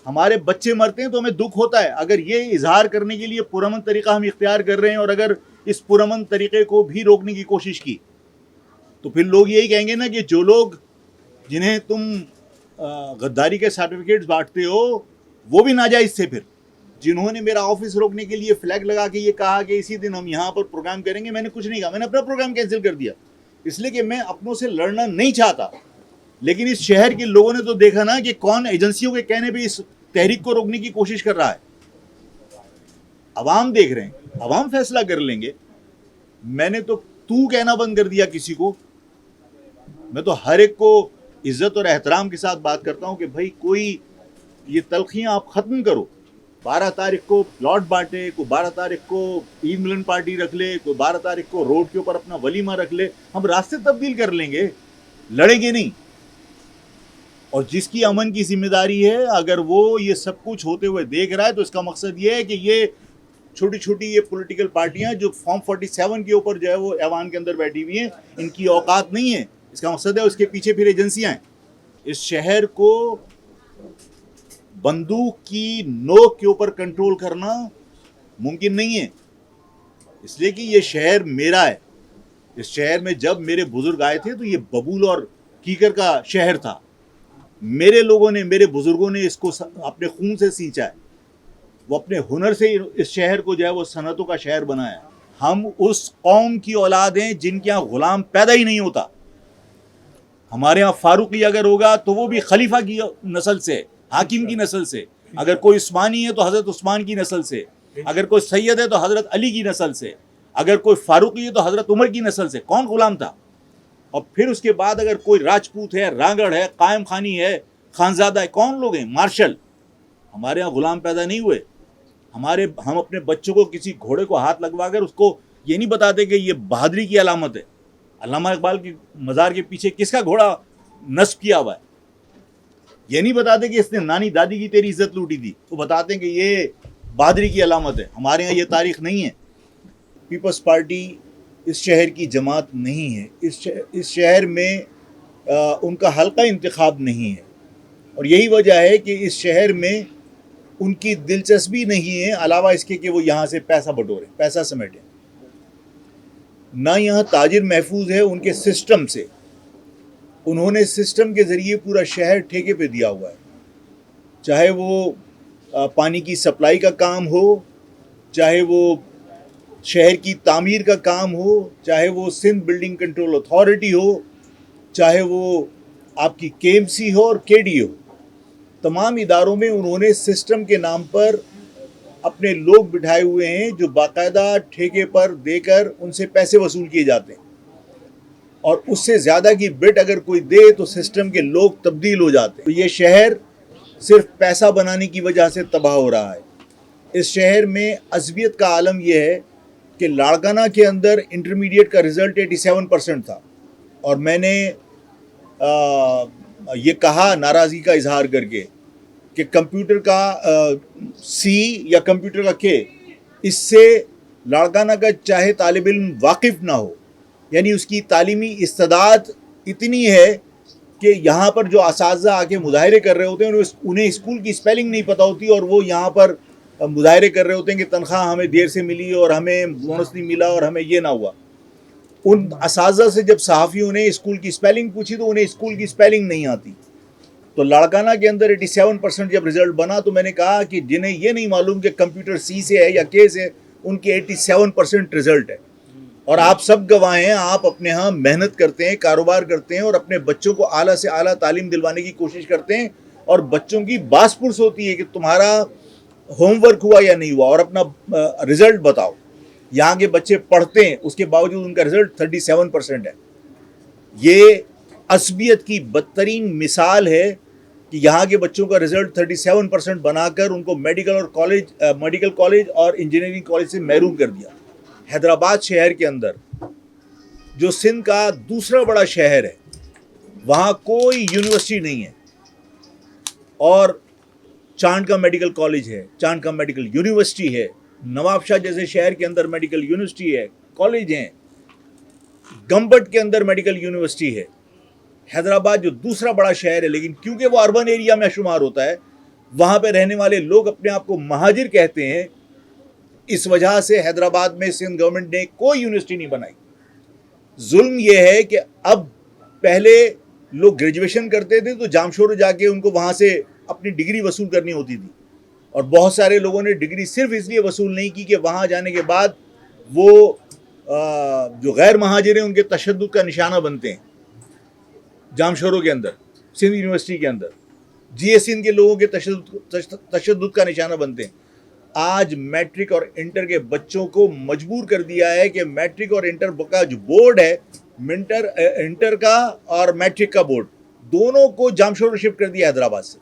ہمارے بچے مرتے ہیں تو ہمیں دکھ ہوتا ہے. اگر یہ اظہار کرنے کے لیے پرامن طریقہ ہم اختیار کر رہے ہیں اور اگر اس پرامن طریقے کو بھی روکنے کی کوشش کی تو پھر لوگ یہی کہیں گے نا کہ جو لوگ جنہیں تم غداری کے سرٹیفکیٹس بانٹتے ہو وہ بھی ناجائز تھے. پھر جنہوں نے میرا آفس روکنے کے لیے فلیگ لگا کے یہ کہا کہ اسی دن ہم یہاں پر پروگرام کریں گے, میں نے کچھ نہیں کہا, میں نے اپنا پروگرام کینسل کر دیا اس لیے کہ میں اپنوں سے لڑنا نہیں چاہتا. لیکن اس شہر کے لوگوں نے تو دیکھا نا کہ کون ایجنسیوں کے کہنے پہ اس تحریک کو روکنے کی کوشش کر رہا ہے. عوام دیکھ رہے ہیں, عوام فیصلہ کر لیں گے. میں نے تو کہنا بند کر دیا کسی کو. میں تو ہر ایک کو عزت اور احترام کے ساتھ بات کرتا ہوں کہ بھائی کوئی یہ تلخیاں آپ ختم کرو. 12 تاریخ کو پلاٹ بانٹے, کوئی 12 تاریخ کو عید ملن پارٹی رکھ لے, کوئی 12 تاریخ کو روڈ کے اوپر اپنا ولیمہ رکھ لے, ہم راستے تبدیل کر لیں گے, لڑیں گے نہیں. اور جس کی امن کی ذمہ داری ہے اگر وہ یہ سب کچھ ہوتے ہوئے دیکھ رہا ہے تو اس کا مقصد یہ ہے کہ یہ چھوٹی چھوٹی یہ پولیٹیکل پارٹیاں جو فارم 47 کے اوپر جو ہے وہ ایوان کے اندر بیٹھی ہوئی ہیں, ان کی اوقات نہیں ہے. اس کا مقصد ہے اس کے پیچھے پھر ایجنسیاں ہیں. اس شہر کو بندوق کی نوک کے اوپر کنٹرول کرنا ممکن نہیں ہے, اس لیے کہ یہ شہر میرا ہے. اس شہر میں جب میرے بزرگ آئے تھے تو یہ ببول اور کیکر کا شہر تھا. میرے لوگوں نے, میرے بزرگوں نے اس کو اپنے خون سے سینچا ہے. وہ اپنے ہنر سے اس شہر کو جو ہے وہ صنعتوں کا شہر بنایا ہے. ہم اس قوم کی اولاد ہیں جن کے یہاں غلام پیدا ہی نہیں ہوتا. ہمارے یہاں فاروقی اگر ہوگا تو وہ بھی خلیفہ کی نسل سے, حاکم کی نسل سے. اگر کوئی عثمانی ہے تو حضرت عثمان کی نسل سے. اگر کوئی سید ہے تو حضرت علی کی نسل سے. اگر کوئی فاروقی ہے تو حضرت عمر کی نسل سے. کون غلام تھا؟ اور پھر اس کے بعد اگر کوئی راجپوت ہے, رانگڑ ہے, قائم خانی ہے, خانزادہ ہے, کون لوگ ہیں؟ مارشل. ہمارے یہاں غلام پیدا نہیں ہوئے. ہم اپنے بچوں کو کسی گھوڑے کو ہاتھ لگوا کر اس کو یہ نہیں بتاتے کہ یہ بہادری کی علامت ہے. علامہ اقبال کی مزار کے پیچھے کس کا گھوڑا نصب کیا ہوا ہے؟ یہ نہیں بتاتے کہ اس نے نانی دادی کی تیری عزت لوٹی تھی. وہ بتاتے ہیں کہ یہ بہادری کی علامت ہے. ہمارے یہاں یہ تاریخ نہیں ہے. پیپلز پارٹی اس شہر کی جماعت نہیں ہے. اس شہر میں ان کا حلقہ انتخاب نہیں ہے, اور یہی وجہ ہے کہ اس شہر میں ان کی دلچسپی نہیں ہے علاوہ اس کے کہ وہ یہاں سے پیسہ بٹوریں, پیسہ سمیٹیں. نہ یہاں تاجر محفوظ ہے ان کے سسٹم سے. انہوں نے سسٹم کے ذریعے پورا شہر ٹھیکے پہ دیا ہوا ہے. چاہے وہ پانی کی سپلائی کا کام ہو, چاہے وہ شہر کی تعمیر کا کام ہو, چاہے وہ سندھ بلڈنگ کنٹرول اتھارٹی ہو, چاہے وہ آپ کی کے ایم سی ہو اور کے ڈی ہو. تمام اداروں میں انہوں نے سسٹم کے نام پر اپنے لوگ بٹھائے ہوئے ہیں جو باقاعدہ ٹھیکے پر دے کر ان سے پیسے وصول کیے جاتے ہیں, اور اس سے زیادہ کی بٹ اگر کوئی دے تو سسٹم کے لوگ تبدیل ہو جاتے ہیں. تو یہ شہر صرف پیسہ بنانے کی وجہ سے تباہ ہو رہا ہے. اس شہر میں عصبیت کا عالم یہ ہے کہ لاڑکانہ کے اندر انٹرمیڈیٹ کا رزلٹ 87% تھا, اور میں نے یہ کہا ناراضگی کا اظہار کر کے کہ کمپیوٹر کا سی یا کمپیوٹر کا کے, اس سے لاڑکانہ کا چاہے طالب علم واقف نہ ہو, یعنی اس کی تعلیمی استعداد اتنی ہے کہ یہاں پر جو اساتذہ آ کے مظاہرے کر رہے ہوتے ہیں انہیں اسکول کی اسپیلنگ نہیں پتہ ہوتی, اور وہ یہاں پر مظاہرے کر رہے ہوتے ہیں کہ تنخواہ ہمیں دیر سے ملی اور ہمیں بونس نہیں ملا اور ہمیں یہ نہ ہوا. ان اساتذہ سے جب صحافیوں نے اسکول کی اسپیلنگ پوچھی تو انہیں اسکول کی اسپیلنگ نہیں آتی. تو لاڑکانہ کے اندر 87% جب رزلٹ بنا تو میں نے کہا کہ جنہیں یہ نہیں معلوم کہ کمپیوٹر سی سے ہے یا کے سے, ان کے 87% رزلٹ ہے. اور آپ سب گواہ ہیں, آپ اپنے ہاں محنت کرتے ہیں, کاروبار کرتے ہیں, اور اپنے بچوں کو اعلیٰ سے اعلیٰ تعلیم دلوانے کی کوشش کرتے ہیں, اور بچوں کی باس پرس ہوتی ہے کہ تمہارا ہوم ورک ہوا یا نہیں ہوا, اور اپنا رزلٹ بتاؤ. یہاں کے بچے پڑھتے ہیں, اس کے باوجود ان کا رزلٹ 37% ہے. یہ عصبیت کی بدترین مثال ہے کہ یہاں کے بچوں کا رزلٹ 37% بنا کر ان کو میڈیکل کالج اور انجینئرنگ کالج سے محروم کر دیا. حیدرآباد شہر کے اندر جو سندھ کا دوسرا بڑا شہر ہے, وہاں کوئی یونیورسٹی نہیں ہے, اور چاند کا میڈیکل کالج ہے, چاند کا میڈیکل یونیورسٹی ہے. نواب شاہ جیسے شہر کے اندر میڈیکل یونیورسٹی ہے, کالج ہیں. گمبٹ کے اندر میڈیکل یونیورسٹی ہے. حیدرآباد جو دوسرا بڑا شہر ہے, لیکن کیونکہ وہ اربن ایریا میں شمار ہوتا ہے وہاں پہ رہنے والے لوگ اپنے آپ کو مہاجر کہتے ہیں. اس وجہ سے حیدرآباد میں سندھ گورنمنٹ نے کوئی یونیورسٹی نہیں بنائی. ظلم یہ ہے کہ اب پہلے لوگ گریجویشن کرتے تھے تو جامشورو جا کے ان کو وہاں سے اپنی ڈگری وصول کرنی ہوتی تھی, اور بہت سارے لوگوں نے ڈگری صرف اس لیے وصول نہیں کی کہ وہاں جانے کے بعد وہ جو غیر مہاجر ہیں ان کے تشدد کا نشانہ بنتے ہیں. جامشورو کے اندر, سندھ یونیورسٹی کے اندر جی ایس سندھ کے لوگوں کے تشدد کا نشانہ بنتے ہیں. آج میٹرک اور انٹر کے بچوں کو مجبور کر دیا ہے کہ میٹرک اور انٹر کا جو بورڈ ہے, انٹر کا اور میٹرک کا بورڈ دونوں کو جامشورو شفٹ کر دیا حیدرآباد سے.